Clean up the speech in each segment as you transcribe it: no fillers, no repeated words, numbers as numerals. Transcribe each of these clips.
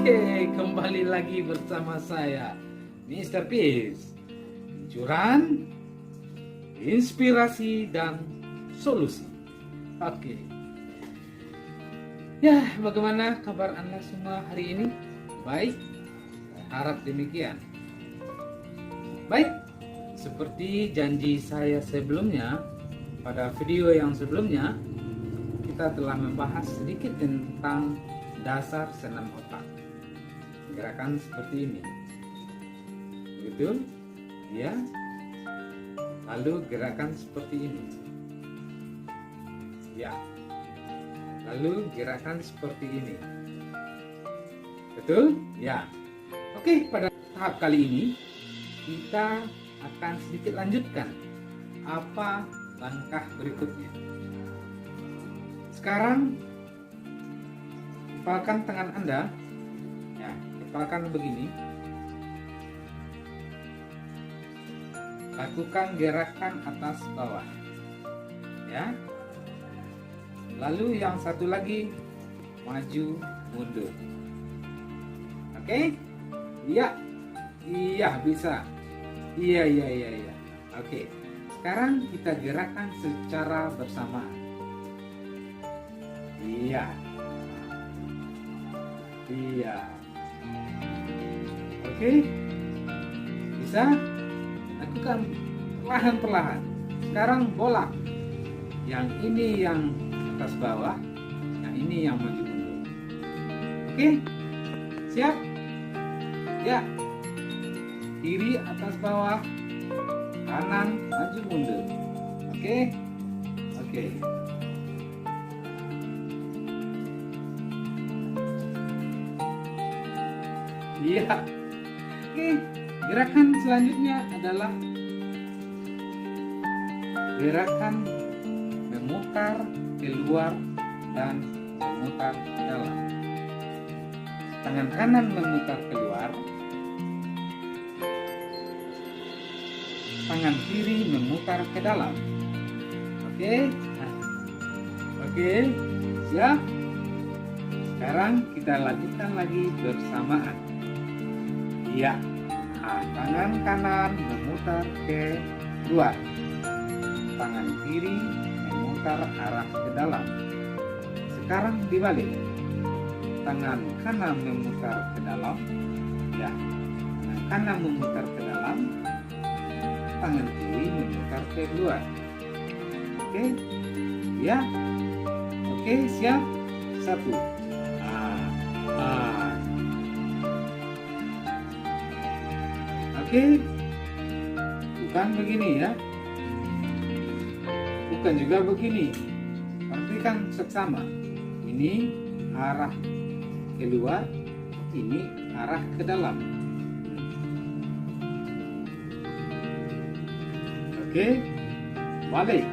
Oke, kembali lagi bersama saya, Mr. Peace. Curan, inspirasi, dan solusi. Oke. Ya, bagaimana kabar Anda semua hari ini? Baik? Saya harap demikian. Baik, seperti janji saya sebelumnya, pada video yang sebelumnya, kita telah membahas sedikit tentang dasar senam otak. Gerakan seperti ini, betul? Ya. Lalu gerakan seperti ini, ya. Lalu gerakan seperti ini, betul? Ya. Oke, pada tahap kali ini kita akan sedikit lanjutkan apa langkah berikutnya. Sekarang kepalkan tangan Anda, ya, kepalkan begini. Lakukan gerakan atas bawah, ya. Lalu yang satu lagi, maju mundur. Oke? Iya, iya bisa. Iya. Oke. Sekarang kita gerakan secara bersamaan. Iya. Oke, bisa. Lakukan perlahan-perlahan. Sekarang bolak. Yang ini yang atas bawah, yang ini yang maju mundur. Oke, siap? Ya. Kiri atas bawah, kanan maju mundur. Oke. Iya. Oke, gerakan selanjutnya adalah gerakan memutar keluar dan memutar ke dalam. Tangan kanan memutar keluar, tangan kiri memutar ke dalam. Oke, siap? Sekarang kita lanjutkan lagi bersamaan. Iya, tangan kanan memutar ke luar, tangan kiri memutar arah ke dalam. Sekarang dibalik, tangan kanan memutar ke dalam, ya, tangan kanan memutar ke dalam, tangan kiri memutar ke luar. Oke, ya, oke, siap. Satu. Oke, bukan begini ya, bukan juga begini, tapi kan seksama. Ini arah keluar, ini arah ke dalam. Oke, balik.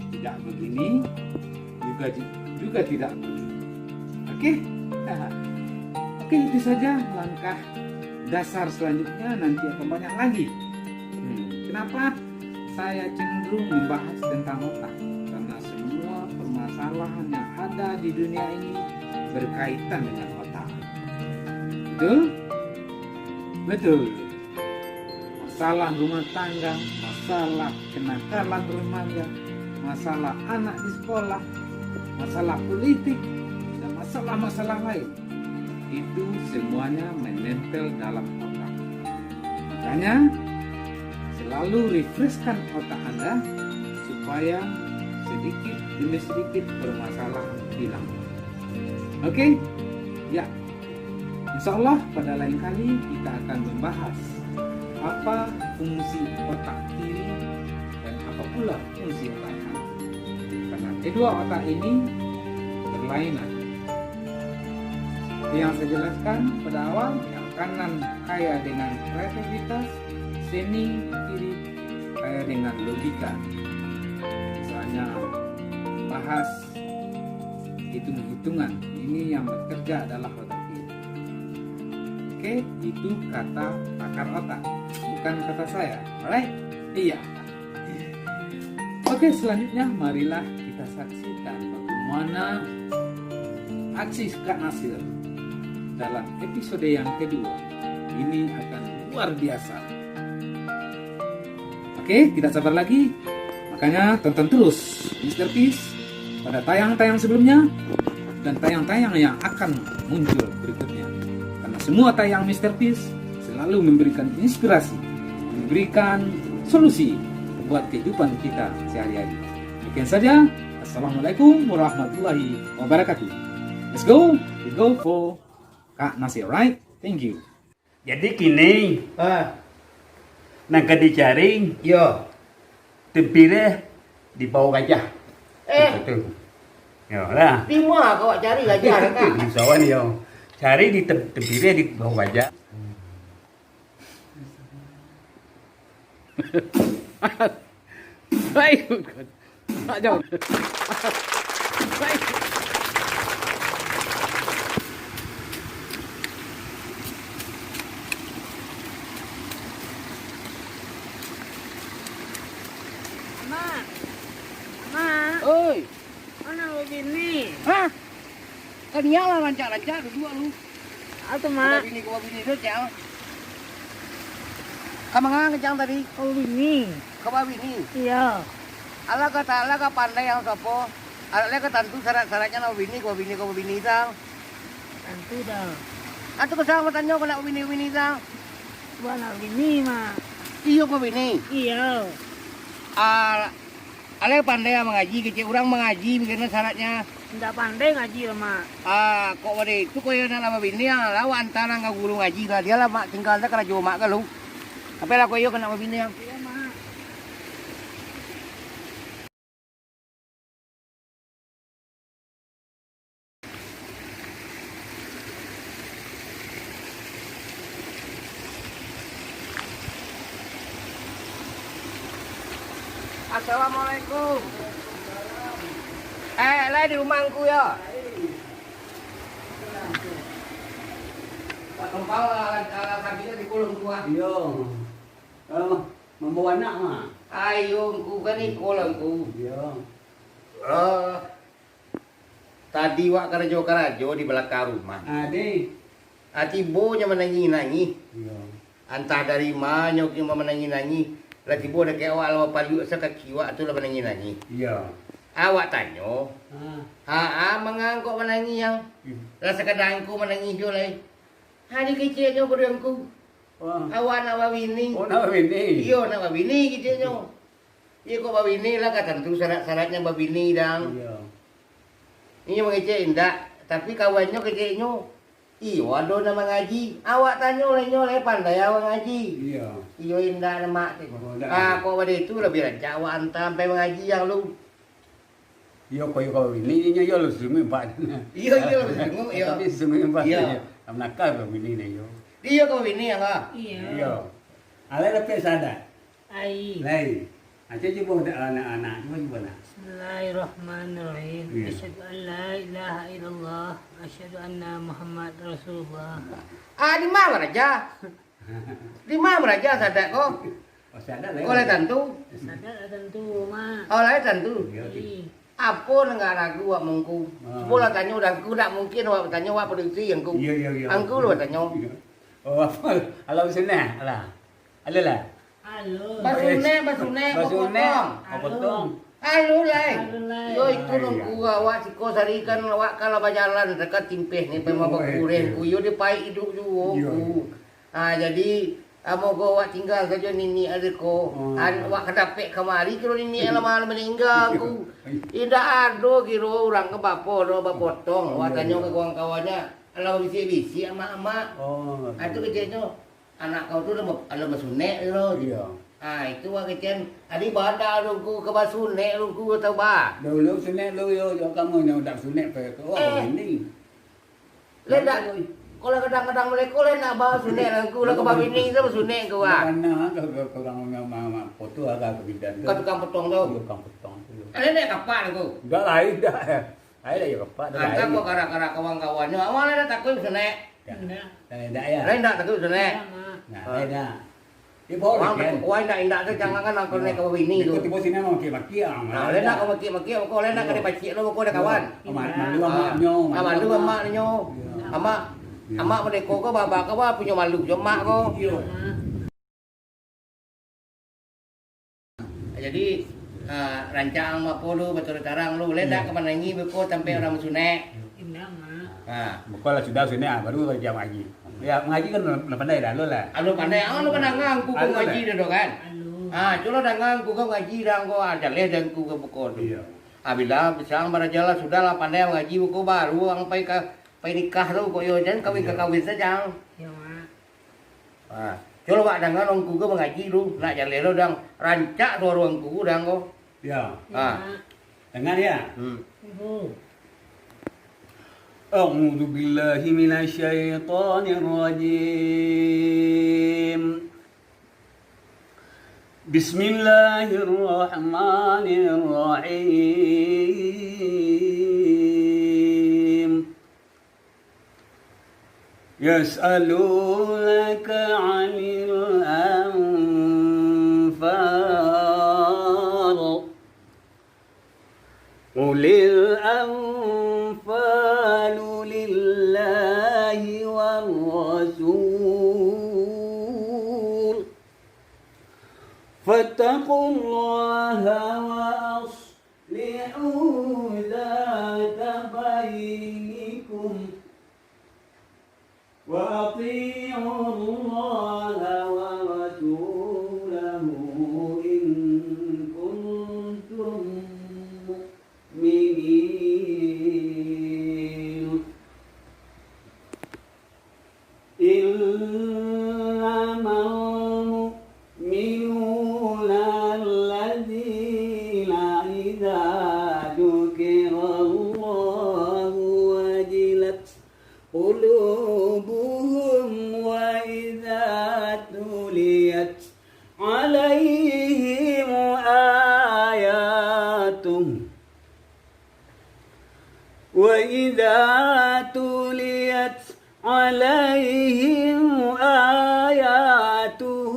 Tidak begini, juga tidak begini. Oke, itu saja langkah dasar selanjutnya, nanti akan banyak lagi. Kenapa saya cenderung membahas tentang otak? Karena semua permasalahan yang ada di dunia ini berkaitan dengan otak. Betul. Masalah rumah tangga, masalah kenakalan remaja, masalah anak di sekolah, masalah politik, masalah lain, itu semuanya menempel dalam otak. Makanya selalu refreshkan otak Anda supaya sedikit demi sedikit permasalahan hilang. Oke? Ya. Insya Allah pada lain kali kita akan membahas apa fungsi otak kiri dan apa pula fungsi otak kanan. Karena kedua otak ini berlainan. Yang saya jelaskan pada awal, yang kanan kaya dengan kreativitas, seni, kiri kaya dengan logika. Misalnya bahas hitung-hitungan, ini yang bekerja adalah otak kiri. Oke, itu kata pakar otak, bukan kata saya. Alright? Iya. Oke, selanjutnya marilah kita saksikan bagaimana aksi Kak Nasir dalam episode yang kedua. Ini akan luar biasa. Oke, tidak sabar lagi. Makanya tonton terus Mr. Peace pada tayang-tayang sebelumnya dan tayang-tayang yang akan muncul berikutnya. Karena semua tayang Mr. Peace selalu memberikan inspirasi, memberikan solusi buat kehidupan kita sehari-hari. Demikian saja. Assalamualaikum warahmatullahi wabarakatuh. Let's go. We go for Kak Nasir, right? Thank you. Jadi kini nangka dicari Yo. tempire di bawah gajah. Betul. Ya lah. Di mana kau cari gajah kan? Di sawah nih yo. Cari di tempire di bawah gajah. Baik. Jauh. Baik. Oi. Mana lo bini? Hah? Kan nyala lancar-lancar berdua lu. Atau Kau bini itu cel. Kamu ngang kencang tadi. kau bini? Kau bini. Iya. Ala kata pandai yang sopo. Ala kata tentu syarat-syaratnya kau bini tang. Tentu dah. Atu kesal tanya kau nak bini tang. Buat nak bini mah. Iyo kau bini. Iya. Ala pandai yang mengaji kecil orang mengaji bikin syaratnya. Tidak pandai ngaji lah mak. Kok wadi itu kau yang nama bini yang lawan antara nggak guru ngaji lah dia lah mak tinggal dia kerja mak ke lu. Apa lah kau iyo kena bini yang. Iya mak. Assalamualaikum. Lah di rumahku ya. Pak Tumpang kakinya di kolong tua. Yo. Membawa anak mah. Ayo, ku kan di kolongku. Yo. Tadi wak karajo di belakang rumah. Ade. Atibonya menangi-nangi. Yo. Entah dari mana nyoknya menangi-nangi. Lah tibo ada kayak awak lama palu sekaki wak tu lah menangi-nangi. Yo. Awak tanya. Mengangkut menangi yang. Hmm. Rasa kadangku menangi jo lai. Hari kecilnya berdengku. Wah. Awak nak bawini. Oh nak bini. Iyo nak bawini kecilnya. Iya kok bawini lah kata tentu syarat-syaratnya bawini dang. Yo. Ini mengecek indak. Tapi kawannya kecilnya. Iyo ada nama ngaji. Awak tanya oleh pandai awak ngaji. Iya. Iyo indak nama. Oh, dah. Kok pada itu lebih rancak awak hantar sampai mengaji yang lu. Yo kau bini nya yo lu sungai empat. Iyo lebih sungguh. Iyo. Tapi sungai empat. Iya. Am nakal kau bini nya yo. Iya kau bini yang ah. Iya. Yo. Ale lepas sadar. Ai. Lai. Aja jumpa anak-anak, jumpa nak. Bismillahirrahmanirrahim. Iya. Asyhadu an la ilaha illallah. Asyhadu anna Muhammad Rasulullah. Di mana raja? Di mana raja sadar kok? Oh sadar lai. Oleh tentu. Sadar tentu mak. Oleh tentu. Ih. Apa nggak ragu wak mengku? Sepuluh tanya udah aku tak mungkin wak tanya wak produksi yang ku. Iya. Angku lu tanya. Oh apa? Alam sana, alah. Alalah. Halo. Basune, potong. Potong. Halo lai. Halo, Lai. Yo itu nunggu wak siko sarikan wak kalau bajalan dekat timpeh ni pemang bakuren ku yo dipai hidup juga ku. Jadi moga wak tinggal saja nini ada ko. Wak kedapek kemari kira nini lama meninggal ku. Tidak ada kira orang ke bapo do bapotong. Wak tanya ke kawan-kawannya, kalau bisi-bisi ama-ama. Oh. Itu kecilnya anak kau tu ada basunek tu. Iya. Itu wak kecil. Adi badak lu ku ke basunek lu ku tahu ba. Dulu sunek lu yo kamu yang dak sunek pe ko ini. Ledak. Kalau kadang-kadang mereka le nak bawa sunek lah ku lah ke bini tu basunek ku ah. Karena ke orang mama foto agak ke bidan. Kau tukang potong tu. Yo kang potong tu. Ada nek kapak ku. Enggak lain dah. Ada yo kapak dah. Angkat kau karak-karak kawan-kawannya. Awalnya dah takut basunek. Enggak. Dah ya. Lain tak takut basunek. Mak. Nah, dah. Dia boleh Orang kan. wah indak tu jangan kan angkau naik ke bini tu. Ikut tiba sini mau maki-maki ang. Nah, lena kau maki-maki kau lena kau dipacik lo kau ada kawan. Malu amaknya. Malu amaknya. Amak mereka kau baba kau punya malu je mak kau. Jadi rancang apa lu betul tarang lu lena ke mana ngi beko sampai orang sunek. Indah mah. Bukan lah sudah sini baru kerja ngaji. Ya ngaji kan pandai dah lu lah. Anu pandai anu kan ngang ku ngaji dah kan. Culo dah ngang ku ngaji dah kau ada leh dan ku ke beko. Iya. Bila bisa berjalan sudah lah pandai ngaji buku baru sampai ke nikah tu kau yo jangan kawin ke kawin saja. Ya mak. Culo pak dengan orang ku mengaji lu nak jalan lo dang rancak tu orang ku dang kau. Ya. Ya. Dengar ya. Ibu. أعوذ بالله من الشيطان الرجيم بسم الله الرحمن الرحيم يسألونك عن الأنفال قل الأنفال لله والرسول فاتقوا الله وأصلحوا ذات بينكم وأطيعوا الله ورسوله إن كنتم مؤمنين إنما المؤمنون الذين إذا ذكر الله وجلت قلوبهم وإذا تليت عليهم آياته وإذا تليت عليهم آياته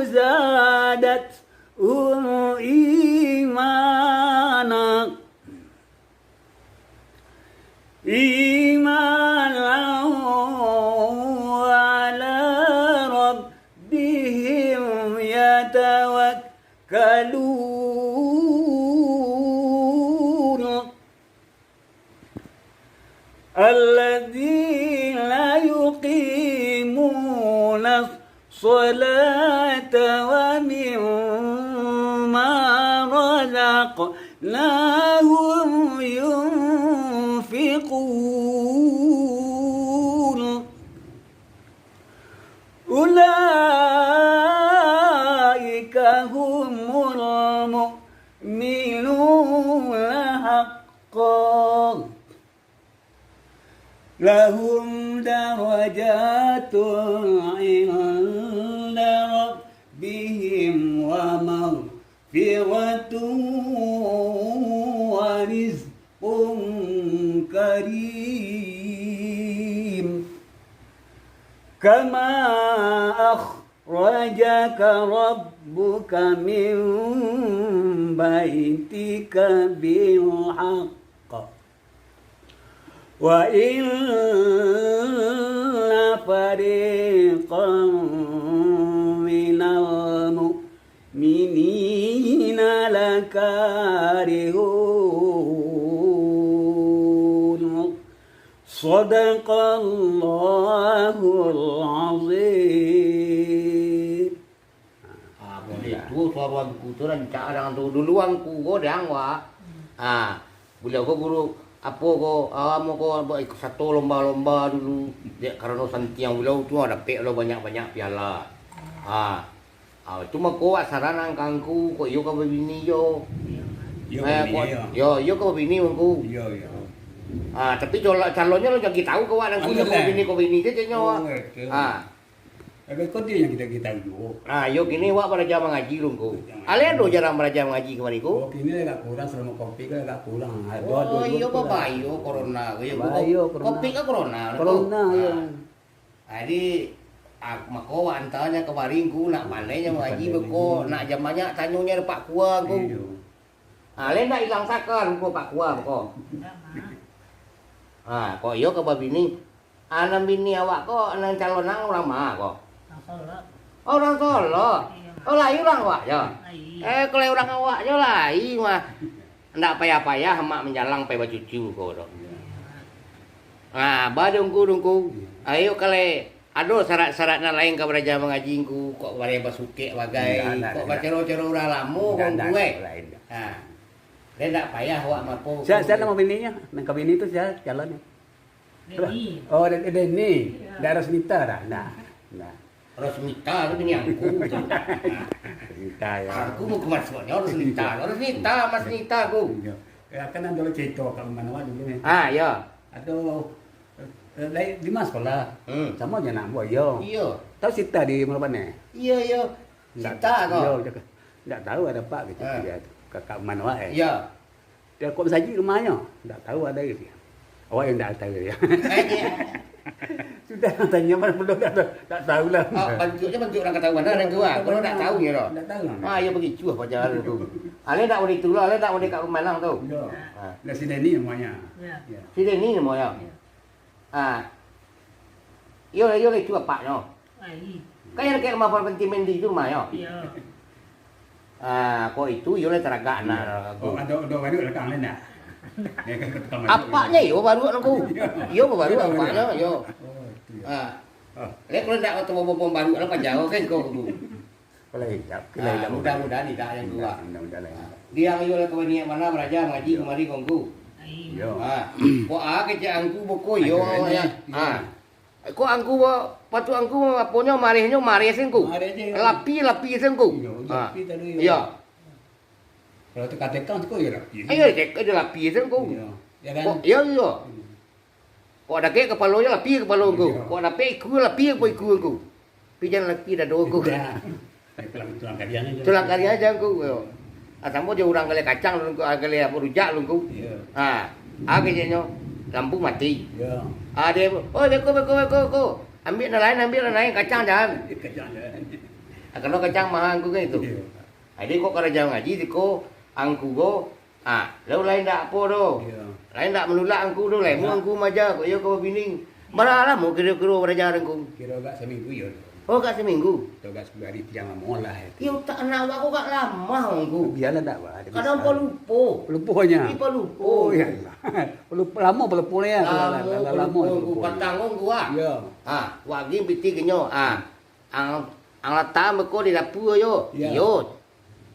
زادتهم إيمانا وعلى ربهم يتوكلون الذين يقيمون الصلاة ومما رزقناهم ينفقون أولئك هم المؤمنون حقا لهم درجات عند ربهم ومغفرة ورزق كريم كما أخرجك ربك من بيتك بالحق وإن فريقا من المؤمنين لكارهون صدق الله العظيم. Itu suara ku tu rancak dengan tu duluan ku godang wa. Beliau ko guru apa ko awam ko ikut satu lomba-lomba dulu dia karena santiang beliau tu ada pek lo banyak-banyak piala. Cuma ko saran kangku ko yo ka bini yo. Yo ka bini ku. Yo. Tapi calonnya lo jadi tahu ko nang ku ko bini je nyawa. Tapi kau dia yang kita tahu. Yo gini wak pada jam ngaji lu ku. Ale do jarang pada jam ngaji kemarin ku. Oh, kini agak kurang selama kopi kan agak kurang. Oh, iya bapak, corona. Kopi Kopi kan corona. Corona ya. Jadi mako antanya kemarin ku nak manenya mengaji beko nak jam banyak tanyonya Pak Kua ku. Lain dak hilang sakan ku Pak Kua beko. Kok yo ke babini. Anak bini awak kok nang calon nang orang mah kok. Orang Solo. Oh lain orang awak ya. Kalau orang awak je lain mah. Ndak payah-payah mak menjalang pe cucu ko dong. Badungku. Ayo kale aduh syarat-syaratna lain ka beraja mengaji ku kok bare basuke bagai kok bacero-cero urang lamu kong gue. Dia ndak payah awak mapo. Saya nama bininya, nang bini itu saya jalannya. Denny. Oh, Denny. Daerah Smita dah. Nah. Rosmita itu bini aku. Smita ya. Aku mau ke masuknya Rosmita Mas Nita aku. Ya kan dulu cerita ke mana dulu ni. Ya. Aduh. Di mana sekolah? Sama aja nak buat yo. Iya. Tahu Sita di mana ni? Iya. Sita kok. Yo, tak tahu ada pak gitu dia. Kakak mana Iya. Dia kok saji rumahnya. Tak tahu ada dia. Awak yang tak tahu dia. Sudah tanya mana belum tak tahu lah. Bentuk orang kata mana orang tua. Kalau tak tahu ya loh. Tak tahu. Ya begitu pacaran tu. Ale tak boleh tu lah, ale tak boleh kat Malang tu. Ya. Dah sini ni namanya. Ya. Sini ni namanya. Yo itu apa no? Kayak kayak rumah penting mendi tu rumah yo. Kok itu yo le teraga anak. Oh, ada baru lekang lain dah. Apanya yo baru aku. Yo baru apanya yo. Kalau tak atau bom baru apa jauh kan kau tu. Kelai Mudah-mudahan tidak yang tua. Mudah-mudahan. Dia yo le kau ni mana beraja ngaji kemari kongku. Yo. Kok kerja angku boko yo ya. Kok angku patu angku aponya marihnya marih sengku. Lapi sengku. Iya. Kalau teka-teka tu kau ya rapi. Ayo cek ada lapi sengku. Ya kan? Iya. Kok ada ke kepalanya lapi kepala aku. Kok ada iku lapi aku. Pijan lapi dah do aku. Tulang kalian aja. Tulang kali aja aku. Atamo je urang kali kacang lu kali apa rujak lu aku. Iya. Akhirnya lampu mati. Ya. Dia, beko. Ambil yang lain kacang jangan. Kacang dah. Kalau kacang mahal aku kan itu. Jadi kok kerja ngaji ko angku go. Lalu lain tak apa do. Lain tak menolak angku do, lain angku maja kok yo kau bining. Maralah mau kira-kira kerja angku. Kira agak seminggu ya. Oh kat seminggu. Tu agak hari jangan molah. Yo tak nak aku kat lama angku. Biarlah tak apa. Kadang lupa. Lupanya. Lupa. Oh ya. Lupa lama pelupa ya. Lama patang gua. Ya. Wagi piti kenyo. Ang lata beko di dapur yo. Yo.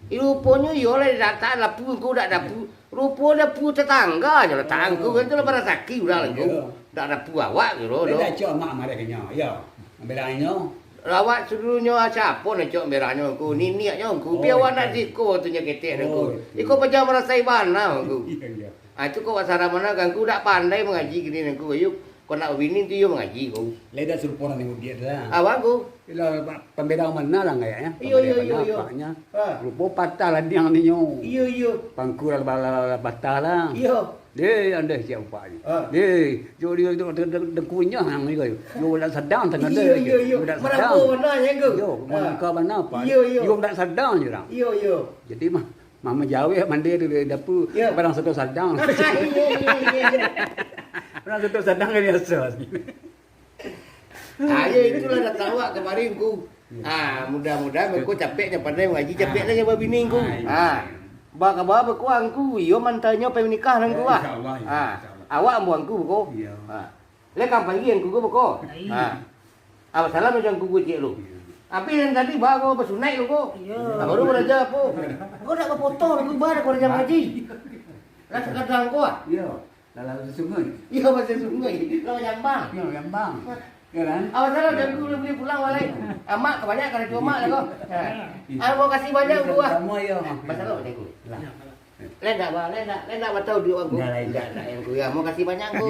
Rupanya yo le data dapur ku dak dapur. Rupa dapur tetangga je letak angku kan tu lepas sakit udah lengku. Dak dapur awak je lo. Dah cok mak mari kenyo. Ya. Ambilannya. Rawat seluruhnya siapa nak cok merahnya aku. Niniaknya aku. Biar awak nak ziko tu nya ketek aku. Iko pajak merasai bana aku. Iya. Itu kok wasara mana kan aku dak pandai mengaji gini aku. Yuk kau nak winin tu yo mengaji aku. Leda suruh ni dia dah. Awak aku. Bila pembeda mana lah kayaknya. Iyo. Rupa patah lah dia ni nyo. Iyo. Pangku lah patah lah. Iyo. Dia anda siapa ni? Dia dia dengkunya hang ni kau. Yo dak sedang tengah dia. Iyo. Mana kau mana yang aku? Yo, kau mana apa? Iyo. Yo dak sedang je orang. Iyo. Jadi mama jauh mandi di dapur barang satu sedang. Iya. Barang satu sedang ni asal. Ya itulah datang awak kemarin ku. Mudah-mudahan aku capeknya pandai mengaji capeknya sama bini ku. Baka beku angku yo mantanya pe nikah nang ku. Awak ambu angku beko. Iya. Le kampung gi angku beko. Awak salam jang ku cek lu. Api yang tadi bago pesunai lu ko. Baru beraja apa? Kau nak foto lu bar kau jam ngaji. Lah sekadang ko. Iya. Dalam sungai. Iya masih sungai. Lo jambang. Yo gambang. Ya kan? Awak salah jam dulu beli pulang walai. Mak kebanyakan cuma lah kau. Mau kasih banyak gua. Kamu yo. Masalah ni ku. Lenda tahu dia aku. Enggak yang ku ya. Mau kasih banyak ku.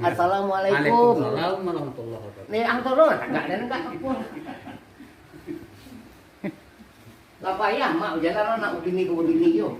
Assalamualaikum. Waalaikumsalam warahmatullahi wabarakatuh. Ni ang tolong enggak apa. Lah payah mak jalan anak bini ke bini yo.